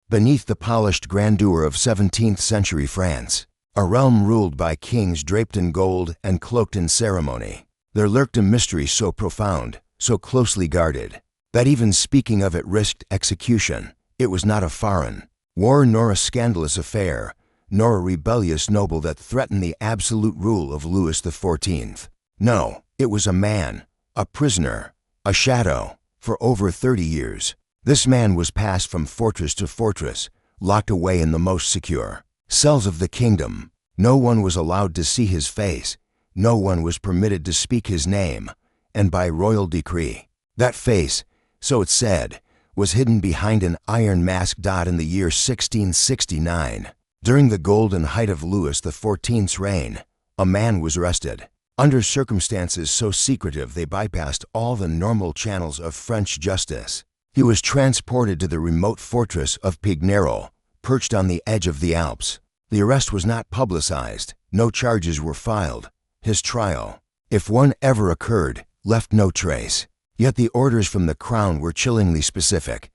Beneath the polished grandeur of 17th-century France, a realm ruled by kings draped in gold and cloaked in ceremony, there lurked a mystery so profound, so closely guarded, that even speaking of it risked execution. It was not a foreign war nor a scandalous affair, nor a rebellious noble that threatened the absolute rule of Louis XIV. No, it was a man, a prisoner, a shadow. For over 30 years, this man was passed from fortress to fortress, locked away in the most secure cells of the kingdom. No one was allowed to see his face, no one was permitted to speak his name, and by royal decree, that face, so it said, was hidden behind an iron mask. In the year 1669, during the golden height of Louis XIV's reign, a man was arrested. Under circumstances so secretive they bypassed all the normal channels of French justice. He was transported to the remote fortress of Pignero, perched on the edge of the Alps. The arrest was not publicized, no charges were filed. His trial, if one ever occurred, left no trace. Yet the orders from the crown were chillingly specific.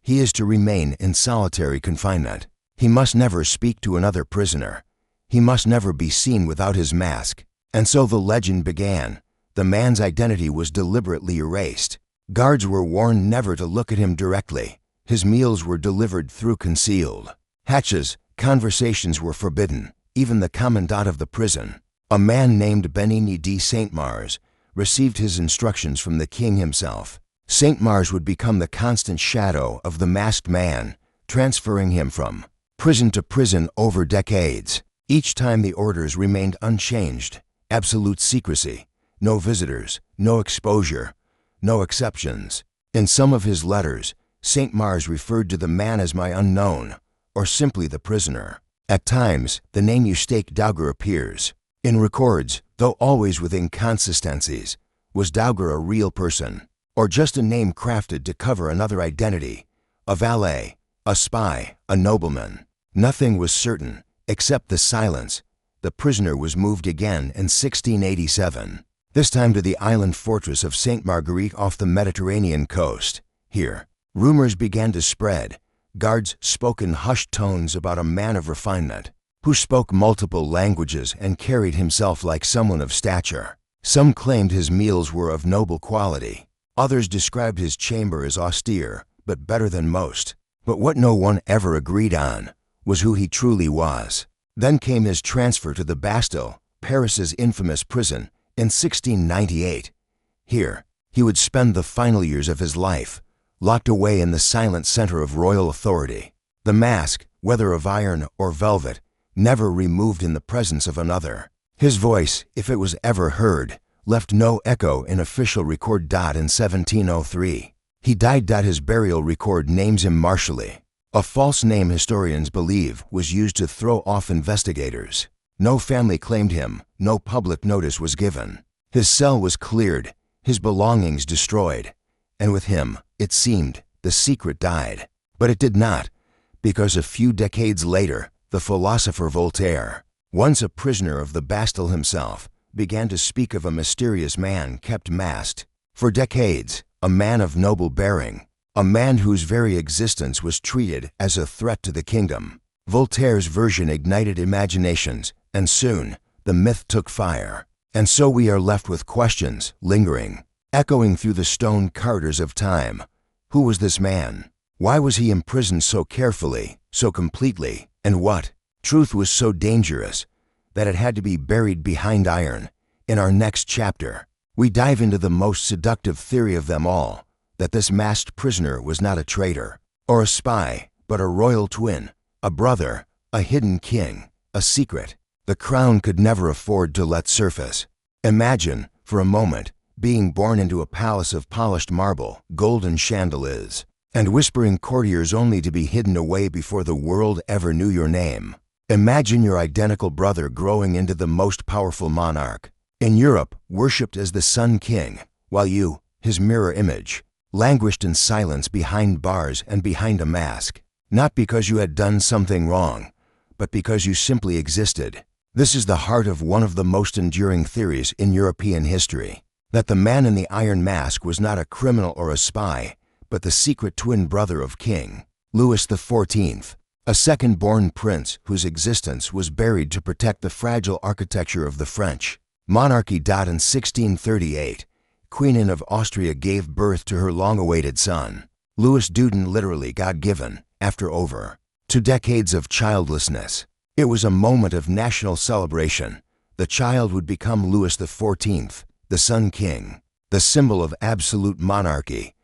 He is to remain in solitary confinement. He must never speak to another prisoner. He must never be seen without his mask. And so the legend began. The man's identity was deliberately erased. Guards were warned never to look at him directly. His meals were delivered through concealed hatches. Conversations were forbidden. Even the commandant of the prison, a man named Benigny de Saint-Mars, received his instructions from the king himself. Saint-Mars would become the constant shadow of the masked man, transferring him from prison to prison over decades. Each time the orders remained unchanged. Absolute secrecy, no visitors, no exposure, no exceptions. In some of his letters, Saint-Mars referred to the man as my unknown, or simply the prisoner. At times, the name Eustache Dauger appears. In records, though always with inconsistencies, was Dauger a real person, or just a name crafted to cover another identity? A valet, a spy, a nobleman. Nothing was certain, except the silence. The prisoner was moved again in 1687, this time to the island fortress of Sainte Marguerite off the Mediterranean coast. Here, rumors began to spread. Guards spoke in hushed tones about a man of refinement, who spoke multiple languages and carried himself like someone of stature. Some claimed his meals were of noble quality. Others described his chamber as austere, but better than most. But what no one ever agreed on was who he truly was. Then came his transfer to the Bastille, Paris's infamous prison, in 1698. Here, he would spend the final years of his life, locked away in the silent center of royal authority. The mask, whether of iron or velvet, never removed in the presence of another. His voice, if it was ever heard, left no echo in official record. In 1703, he died. His burial record names him martially. A false name historians believe was used to throw off investigators. No family claimed him, no public notice was given. His cell was cleared, his belongings destroyed, and with him, it seemed, the secret died. But it did not, because a few decades later, the philosopher Voltaire, once a prisoner of the Bastille himself, began to speak of a mysterious man kept masked. For decades, a man of noble bearing, a man whose very existence was treated as a threat to the kingdom. Voltaire's version ignited imaginations, and soon, the myth took fire. And so we are left with questions lingering, echoing through the stone corridors of time. Who was this man? Why was he imprisoned so carefully, so completely? And what truth was so dangerous that it had to be buried behind iron? In our next chapter, we dive into the most seductive theory of them all, that this masked prisoner was not a traitor or a spy, but a royal twin, a brother, a hidden king, a secret the crown could never afford to let surface. Imagine, for a moment, being born into a palace of polished marble, golden chandeliers, and whispering courtiers only to be hidden away before the world ever knew your name. Imagine your identical brother growing into the most powerful monarch in Europe, worshipped as the Sun King, while you, his mirror image, languished in silence behind bars and behind a mask, not because you had done something wrong, but because you simply existed. This is the heart of one of the most enduring theories in European history, that the man in the iron mask was not a criminal or a spy, but the secret twin brother of King Louis XIV, a second-born prince whose existence was buried to protect the fragile architecture of the French monarchy. In 1638, Queen Anne of Austria gave birth to her long-awaited son. Louis Duden, literally God-given, after over 2 decades of childlessness. It was a moment of national celebration. The child would become Louis XIV, the Sun King, the symbol of absolute monarchy.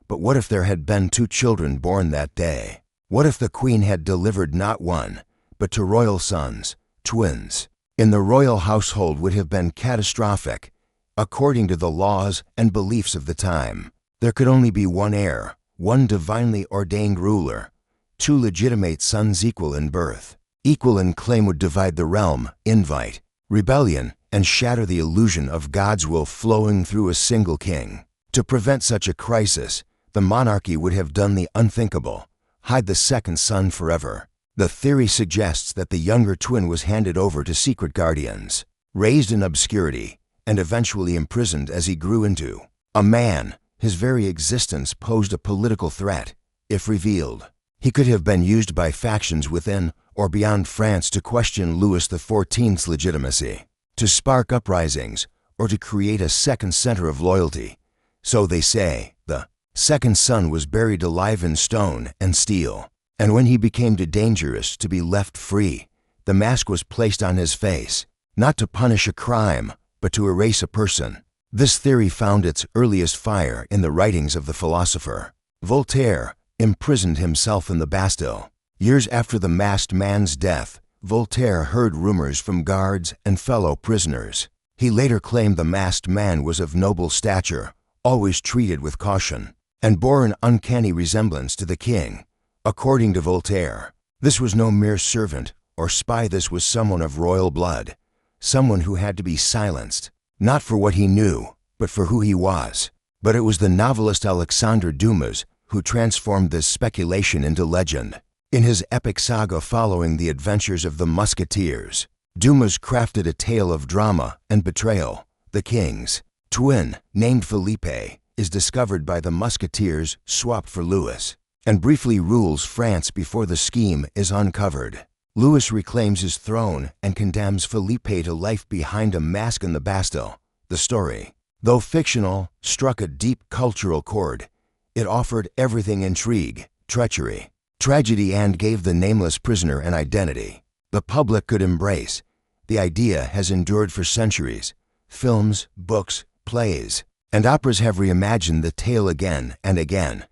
But what if there had been 2 children born that day? What if the Queen had delivered not one, but 2 royal sons, twins? In the royal household would have been catastrophic. According to the laws and beliefs of the time, there could only be one heir, one divinely ordained ruler. 2 legitimate sons equal in birth, equal in claim would divide the realm, invite rebellion, and shatter the illusion of God's will flowing through a single king. To prevent such a crisis, the monarchy would have done the unthinkable: hide the second son forever. The theory suggests that the younger twin was handed over to secret guardians, raised in obscurity, and eventually imprisoned as he grew into a man. His very existence posed a political threat. If revealed, he could have been used by factions within or beyond France to question Louis XIV's legitimacy, to spark uprisings, or to create a second center of loyalty. So they say, the second son was buried alive in stone and steel, and when he became too dangerous to be left free, the mask was placed on his face, not to punish a crime, but to erase a person. This theory found its earliest fire in the writings of the philosopher Voltaire, imprisoned himself in the Bastille. Years after the masked man's death, Voltaire heard rumors from guards and fellow prisoners. He later claimed the masked man was of noble stature, always treated with caution, and bore an uncanny resemblance to the king. According to Voltaire, this was no mere servant or spy. This was someone of royal blood, someone who had to be silenced, not for what he knew, but for who he was. But it was the novelist Alexandre Dumas who transformed this speculation into legend. In his epic saga following the adventures of the Musketeers, Dumas crafted a tale of drama and betrayal. The king's twin, named Philippe, is discovered by the Musketeers, swapped for Louis, and briefly rules France before the scheme is uncovered. Louis reclaims his throne and condemns Philippe to life behind a mask in the Bastille. The story, though fictional, struck a deep cultural chord. It offered everything: intrigue, treachery, tragedy, and gave the nameless prisoner an identity the public could embrace. The idea has endured for centuries. Films, books, plays, and operas have reimagined the tale again and again.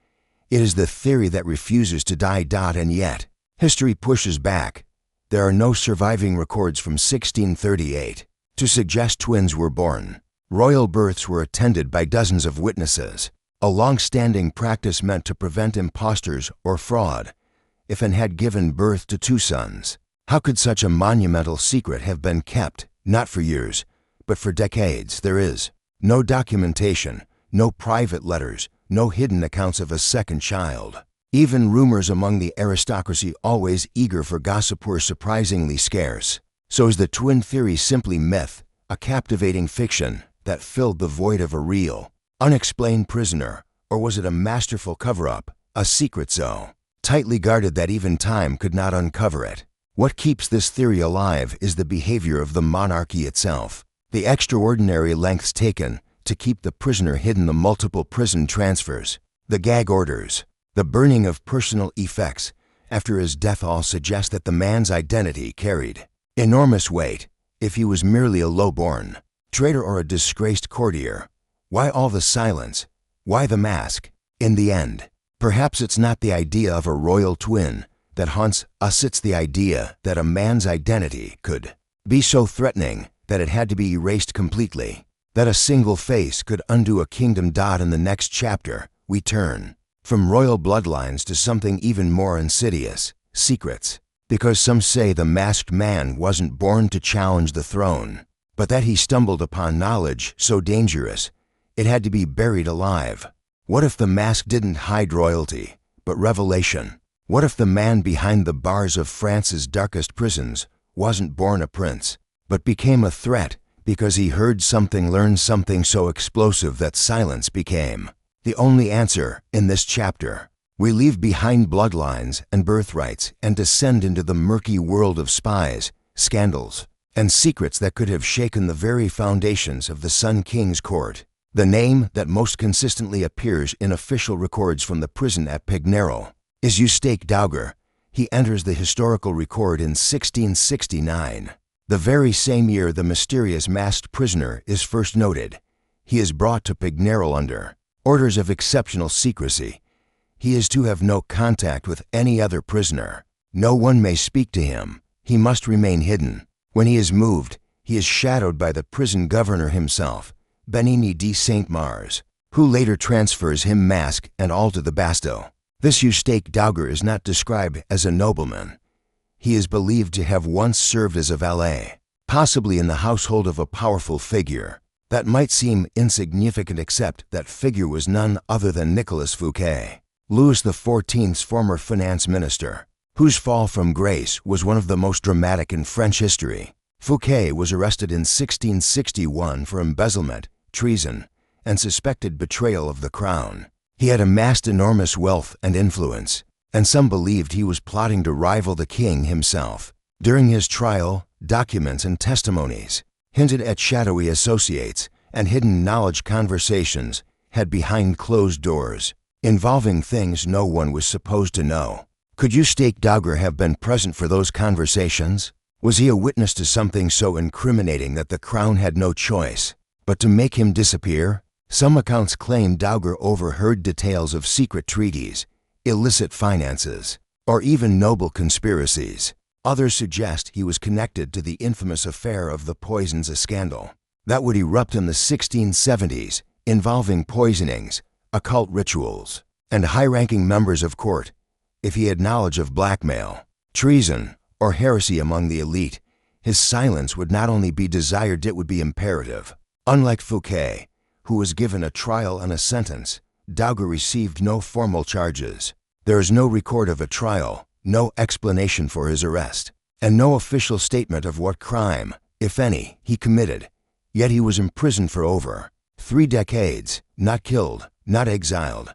It is the theory that refuses to die. And yet, history pushes back. There are no surviving records from 1638 to suggest twins were born. Royal births were attended by dozens of witnesses, a long-standing practice meant to prevent impostors or fraud. If Anne had given birth to 2 sons, how could such a monumental secret have been kept, not for years, but for decades? There is no documentation, no private letters, no hidden accounts of a second child. Even rumors among the aristocracy, always eager for gossip, were surprisingly scarce. So is the twin theory simply myth, a captivating fiction that filled the void of a real, unexplained prisoner, or was it a masterful cover-up, a secret so tightly guarded that even time could not uncover it? What keeps this theory alive is the behavior of the monarchy itself, the extraordinary lengths taken to keep the prisoner hidden, the multiple prison transfers, the gag orders, the burning of personal effects after his death all suggest that the man's identity carried enormous weight. If he was merely a low-born traitor or a disgraced courtier, why all the silence? Why the mask? In the end, perhaps it's not the idea of a royal twin that haunts us, it's the idea that a man's identity could be so threatening that it had to be erased completely, that a single face could undo a kingdom. In the next chapter, we turn from royal bloodlines to something even more insidious: secrets. Because some say the masked man wasn't born to challenge the throne, but that he stumbled upon knowledge so dangerous it had to be buried alive. What if the mask didn't hide royalty, but revelation? What if the man behind the bars of France's darkest prisons wasn't born a prince, but became a threat because he heard something, learned something so explosive that silence became the only answer? In this chapter, We leave behind bloodlines and birthrights and descend into the murky world of spies, scandals, and secrets that could have shaken the very foundations of the Sun King's court. The name that most consistently appears in official records from the prison at Pignero is Eustache Dauger. He enters the historical record in 1669, the very same year the mysterious masked prisoner is first noted. He is brought to Pignero under orders of exceptional secrecy. He is to have no contact with any other prisoner. No one may speak to him. He must remain hidden. When he is moved, he is shadowed by the prison governor himself, Benigni de Saint-Mars, who later transfers him mask and all to the Bastille. This Eustache Dauger is not described as a nobleman. He is believed to have once served as a valet, possibly in the household of a powerful figure. That might seem insignificant except that figure was none other than Nicolas Fouquet, Louis XIV's former finance minister, whose fall from grace was one of the most dramatic in French history. Fouquet was arrested in 1661 for embezzlement, treason, and suspected betrayal of the crown. He had amassed enormous wealth and influence, and some believed he was plotting to rival the king himself. During his trial, documents and testimonies hinted at shadowy associates and hidden knowledge conversations had behind closed doors, involving things no one was supposed to know. Could Eustache Dauger have been present for those conversations? Was he a witness to something so incriminating that the crown had no choice but to make him disappear? Some accounts claim Dauger overheard details of secret treaties, illicit finances, or even noble conspiracies. Others suggest he was connected to the infamous affair of the poisons scandal that would erupt in the 1670s, involving poisonings, occult rituals, and high-ranking members of court. If he had knowledge of blackmail, treason, or heresy among the elite, his silence would not only be desired, it would be imperative. Unlike Fouquet, who was given a trial and a sentence, Dauger received no formal charges. There is no record of a trial, no explanation for his arrest, and no official statement of what crime, if any, he committed. Yet he was imprisoned for over 3 decades, not killed, not exiled,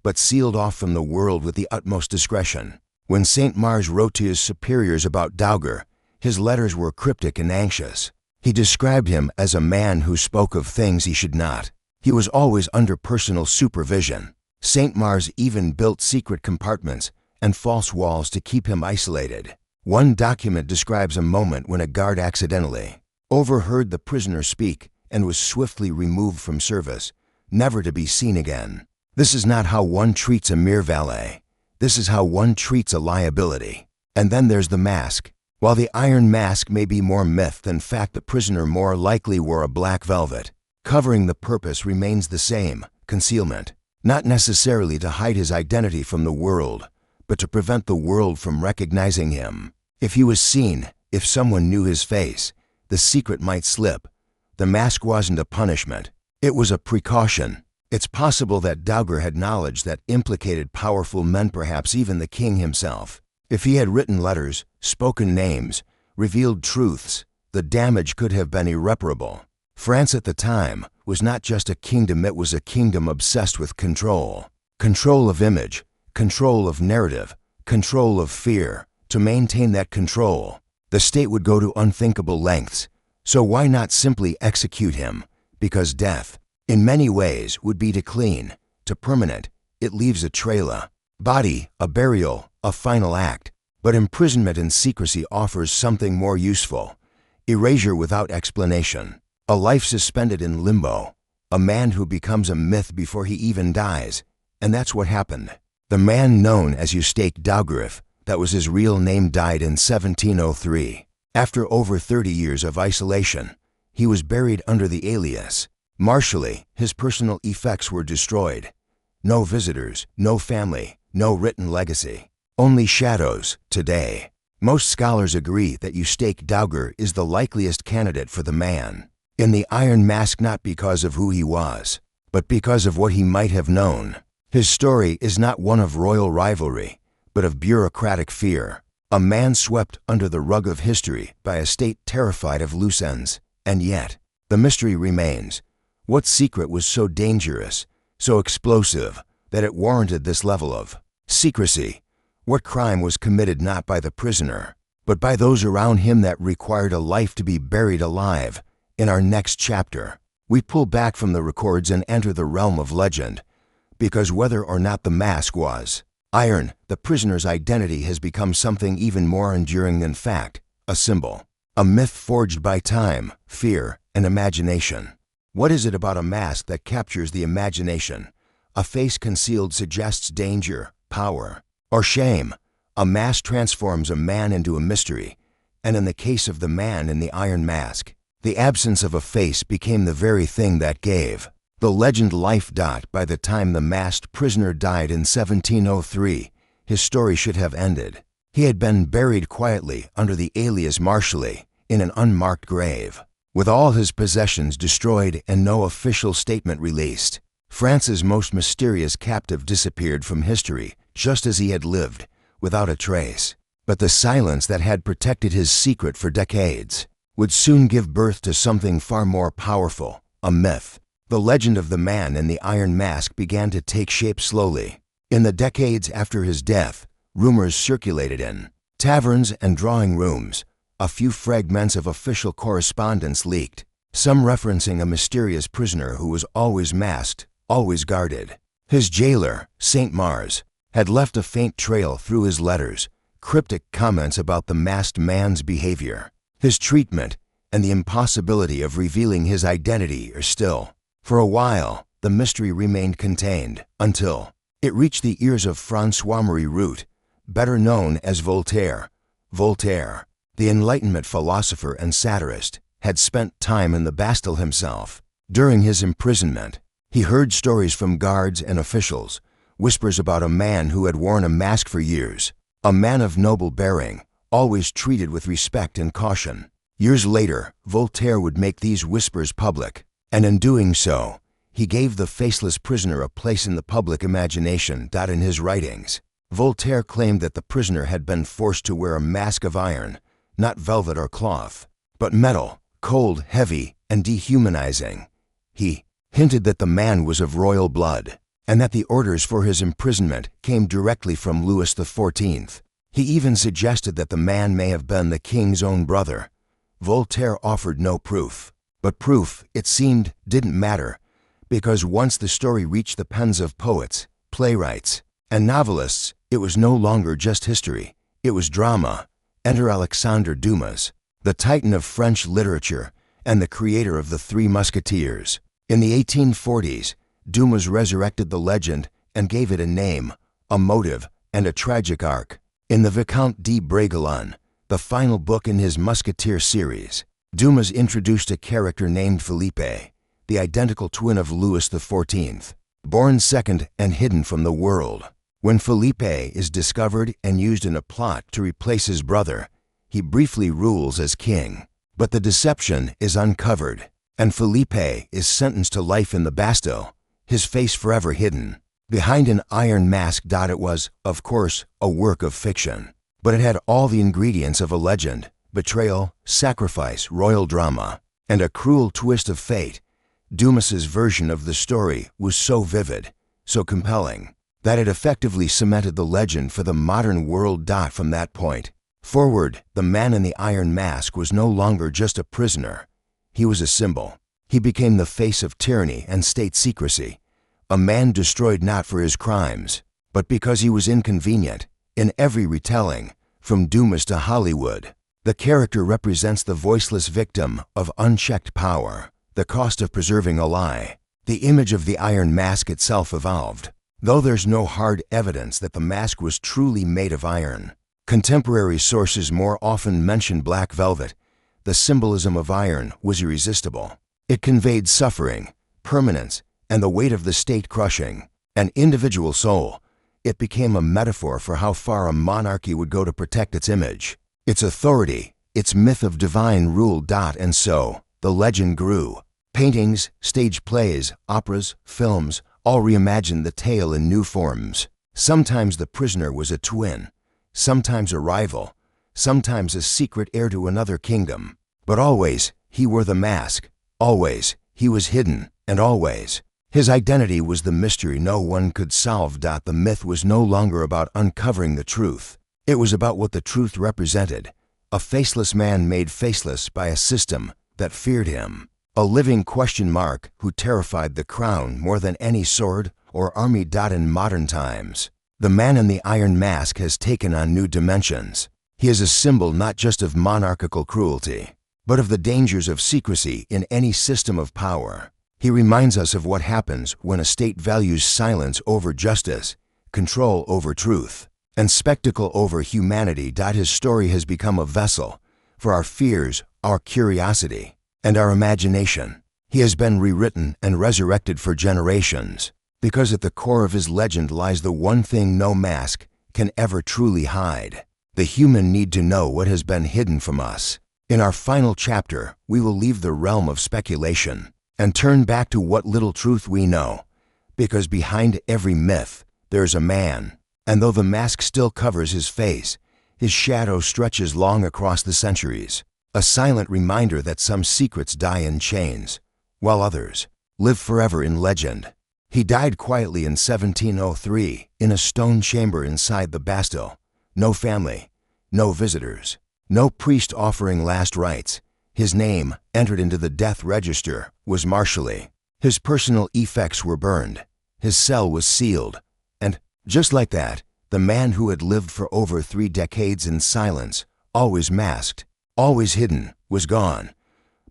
but sealed off from the world with the utmost discretion. When Saint-Mars wrote to his superiors about Dauger, his letters were cryptic and anxious. He described him as a man who spoke of things he should not. He was always under personal supervision. Saint-Mars even built secret compartments and false walls to keep him isolated. One document describes a moment when a guard accidentally overheard the prisoner speak and was swiftly removed from service, never to be seen again. This is not how one treats a mere valet. This is how one treats a liability. And then there's the mask. While the iron mask may be more myth than fact, the prisoner more likely wore a black velvet. Covering the purpose remains the same, concealment. Not necessarily to hide his identity from the world, but to prevent the world from recognizing him. If he was seen, if someone knew his face, the secret might slip. The mask wasn't a punishment. It was a precaution. It's possible that Dauger had knowledge that implicated powerful men, perhaps even the king himself. If he had written letters, spoken names, revealed truths, the damage could have been irreparable. France at the time was not just a kingdom, it was a kingdom obsessed with control. Control of image, control of narrative, control of fear. To maintain that control, the state would go to unthinkable lengths. So why not simply execute him? Because death, in many ways, would be to clean, to permanent. It leaves a trail, body, a burial, a final act. But imprisonment in secrecy offers something more useful. Erasure without explanation. A life suspended in limbo. A man who becomes a myth before he even dies. And that's what happened. The man known as Eustache Dauger, that was his real name, died in 1703. After over 30 years of isolation, he was buried under the alias. Martially, his personal effects were destroyed. No visitors, no family, no written legacy. Only shadows, today. Most scholars agree that Eustache Dauger is the likeliest candidate for the man in the iron mask, not because of who he was, but because of what he might have known. His story is not one of royal rivalry, but of bureaucratic fear. A man swept under the rug of history by a state terrified of loose ends. And yet, the mystery remains. What secret was so dangerous, so explosive, that it warranted this level of Secrecy. What crime was committed not by the prisoner, but by those around him that required a life to be buried alive? In our next chapter, we pull back from the records and enter the realm of legend, because whether or not the mask was iron, the prisoner's identity has become something even more enduring than fact, a symbol, a myth forged by time, fear, and imagination. What is it about a mask that captures the imagination? A face concealed suggests danger, power, or shame. A mask transforms a man into a mystery, and in the case of the man in the iron mask, the absence of a face became the very thing that gave the legend life. By the time the masked prisoner died in 1703, his story should have ended. He had been buried quietly under the alias Marshally in an unmarked grave, with all his possessions destroyed and no official statement released. France's most mysterious captive disappeared from history just as he had lived, without a trace. But the silence that had protected his secret for decades would soon give birth to something far more powerful, a myth. The legend of the man in the iron mask began to take shape slowly. In the decades after his death, rumors circulated in taverns and drawing rooms. A few fragments of official correspondence leaked, some referencing a mysterious prisoner who was always masked, always guarded. His jailer, St. Mars, had left a faint trail through his letters, cryptic comments about the masked man's behavior, his treatment, and the impossibility of revealing his identity. Or still, for a while, the mystery remained contained, until it reached the ears of François-Marie Root, better known as Voltaire. Voltaire, the Enlightenment philosopher and satirist, had spent time in the Bastille himself. During his imprisonment, he heard stories from guards and officials, whispers about a man who had worn a mask for years, a man of noble bearing, always treated with respect and caution. Years later, Voltaire would make these whispers public, and in doing so, he gave the faceless prisoner a place in the public imagination. In his writings, Voltaire claimed that the prisoner had been forced to wear a mask of iron, not velvet or cloth, but metal, cold, heavy, and dehumanizing. He hinted that the man was of royal blood, and that the orders for his imprisonment came directly from Louis XIV. He even suggested that the man may have been the king's own brother. Voltaire offered no proof, but proof, it seemed, didn't matter, because once the story reached the pens of poets, playwrights, and novelists, it was no longer just history, it was drama. Enter Alexandre Dumas, the titan of French literature and the creator of the Three Musketeers. In the 1840s, Dumas resurrected the legend and gave it a name, a motive, and a tragic arc. In the Vicomte de Bragelonne, the final book in his Musketeer series, Dumas introduced a character named Philippe, the identical twin of Louis XIV, born second and hidden from the world. When Philippe is discovered and used in a plot to replace his brother, he briefly rules as king. But the deception is uncovered, and Philippe is sentenced to life in the Bastille, his face forever hidden behind an iron mask. It was, of course, a work of fiction, but it had all the ingredients of a legend: betrayal, sacrifice, royal drama, and a cruel twist of fate. Dumas's version of the story was so vivid, so compelling, that it effectively cemented the legend for the modern world. From that point forward, the man in the iron mask was no longer just a prisoner. He was a symbol. He became the face of tyranny and state secrecy, a man destroyed not for his crimes, but because he was inconvenient. In every retelling, from Dumas to Hollywood, the character represents the voiceless victim of unchecked power, the cost of preserving a lie. The image of the iron mask itself evolved, though there's no hard evidence that the mask was truly made of iron. Contemporary sources more often mention black velvet. The symbolism of iron was irresistible. It conveyed suffering, permanence, and the weight of the state crushing an individual soul. It became a metaphor for how far a monarchy would go to protect its image, its authority, its myth of divine rule. And so, the legend grew. Paintings, stage plays, operas, films, all reimagined the tale in new forms. Sometimes the prisoner was a twin, sometimes a rival, sometimes a secret heir to another kingdom. But always, he wore the mask. Always, he was hidden, and always, His identity was the mystery no one could solve. The myth was no longer about uncovering the truth. It was about what the truth represented. A faceless man made faceless by a system that feared him. A living question mark who terrified the crown more than any sword or army. In modern times, the man in the iron mask has taken on new dimensions. He is a symbol not just of monarchical cruelty, but of the dangers of secrecy in any system of power. He reminds us of what happens when a state values silence over justice, control over truth, and spectacle over humanity. His story has become a vessel for our fears, our curiosity, and our imagination. He has been rewritten and resurrected for generations, because at the core of his legend lies the one thing no mask can ever truly hide: the human need to know what has been hidden from us. In our final chapter, we will leave the realm of speculation and turn back to what little truth we know, because behind every myth, there's a man, and though the mask still covers his face, his shadow stretches long across the centuries, a silent reminder that some secrets die in chains, while others live forever in legend. He died quietly in 1703 in a stone chamber inside the Bastille. No family, no visitors, no priest offering last rites. His name, entered into the death register, was Marshally. His personal effects were burned. His cell was sealed. And, just like that, the man who had lived for over 3 decades in silence, always masked, always hidden, was gone.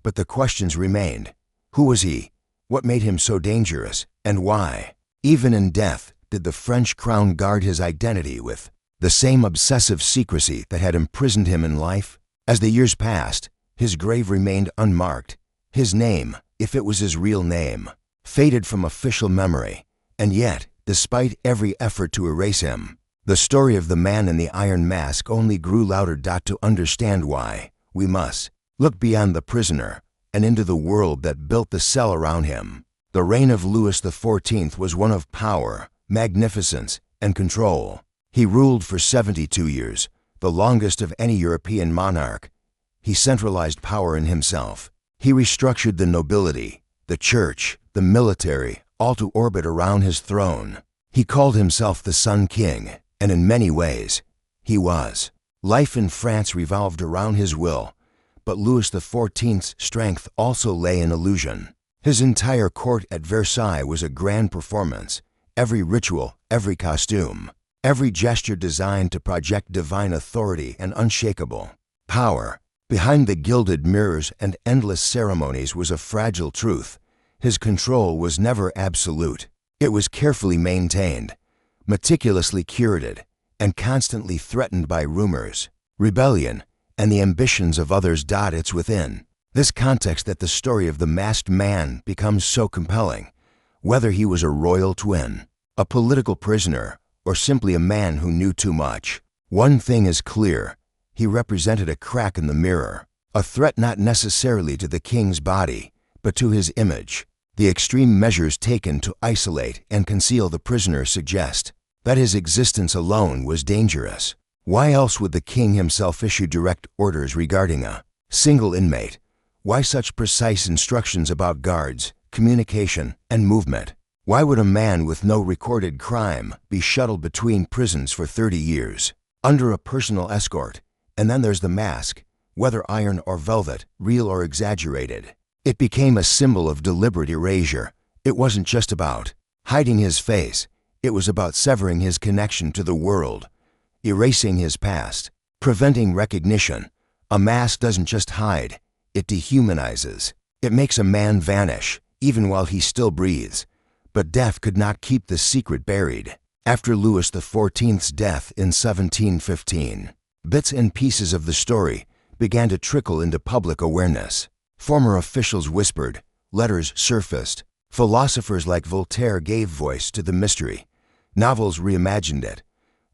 But the questions remained. Who was he? What made him so dangerous? And why? Even in death, did the French crown guard his identity with the same obsessive secrecy that had imprisoned him in life? As the years passed, his grave remained unmarked. His name, if it was his real name, faded from official memory. And yet, despite every effort to erase him, the story of the man in the iron mask only grew louder. To understand why, we must look beyond the prisoner and into the world that built the cell around him. The reign of Louis XIV was one of power, magnificence, and control. He ruled for 72 years, the longest of any European monarch. He centralized power in himself. He restructured the nobility, the church, the military, all to orbit around his throne. He called himself the Sun King, and in many ways, he was. Life in France revolved around his will, but Louis XIV's strength also lay in illusion. His entire court at Versailles was a grand performance. Every ritual, every costume, every gesture designed to project divine authority and unshakable power. Behind the gilded mirrors and endless ceremonies was a fragile truth. His control was never absolute. It was carefully maintained, meticulously curated, and constantly threatened by rumors, rebellion, and the ambitions of others. It's within this context that the story of the masked man becomes so compelling. Whether he was a royal twin, a political prisoner, or simply a man who knew too much, one thing is clear: he represented a crack in the mirror, a threat not necessarily to the king's body, but to his image. The extreme measures taken to isolate and conceal the prisoner suggest that his existence alone was dangerous. Why else would the king himself issue direct orders regarding a single inmate? Why such precise instructions about guards, communication, and movement? Why would a man with no recorded crime be shuttled between prisons for 30 years, under a personal escort? And then there's the mask, whether iron or velvet, real or exaggerated. It became a symbol of deliberate erasure. It wasn't just about hiding his face. It was about severing his connection to the world, erasing his past, preventing recognition. A mask doesn't just hide, it dehumanizes. It makes a man vanish, even while he still breathes. But death could not keep the secret buried. After Louis XIV's death in 1715, bits and pieces of the story began to trickle into public awareness. Former officials whispered, letters surfaced, philosophers like Voltaire gave voice to the mystery, novels reimagined it,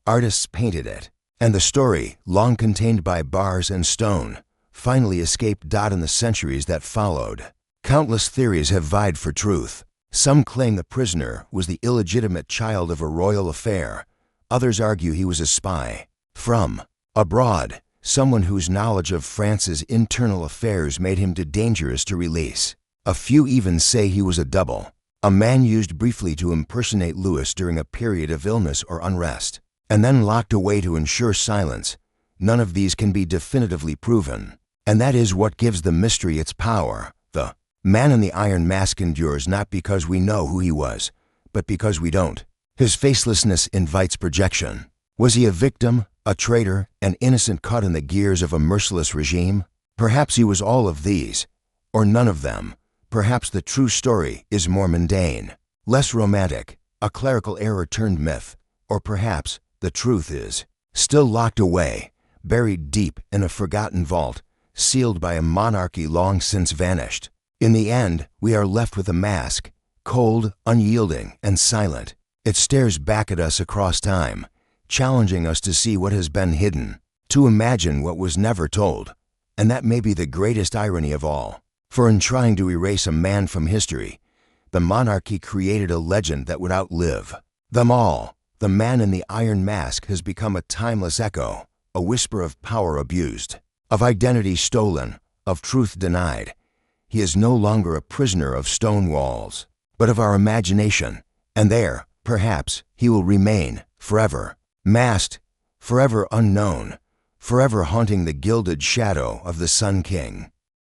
artists painted it, and the story, long contained by bars and stone, finally escaped. In the centuries that followed, countless theories have vied for truth. Some claim the prisoner was the illegitimate child of a royal affair. Others argue he was a spy from abroad, someone whose knowledge of France's internal affairs made him too dangerous to release. A few even say he was a double, A man used briefly to impersonate Louis during a period of illness or unrest, and then locked away to ensure silence. None of these can be definitively proven. And that is what gives the mystery its power. The man in the iron mask endures not because we know who he was, but because we don't. His facelessness invites projection. Was he a victim, a traitor, an innocent caught in the gears of a merciless regime? Perhaps he was all of these, or none of them. Perhaps the true story is more mundane, less romantic, a clerical error turned myth. Or perhaps the truth is still locked away, buried deep in a forgotten vault, sealed by a monarchy long since vanished. In the end, we are left with a mask, cold, unyielding, and silent. It stares back at us across time, challenging us to see what has been hidden, to imagine what was never told. And that may be the greatest irony of all. For in trying to erase a man from history, the monarchy created a legend that would outlive them all. The man in the iron mask has become a timeless echo, a whisper of power abused, of identity stolen, of truth denied. He is no longer a prisoner of stone walls, but of our imagination. And there, perhaps, he will remain, forever, masked, forever unknown, forever haunting the gilded shadow of the Sun King.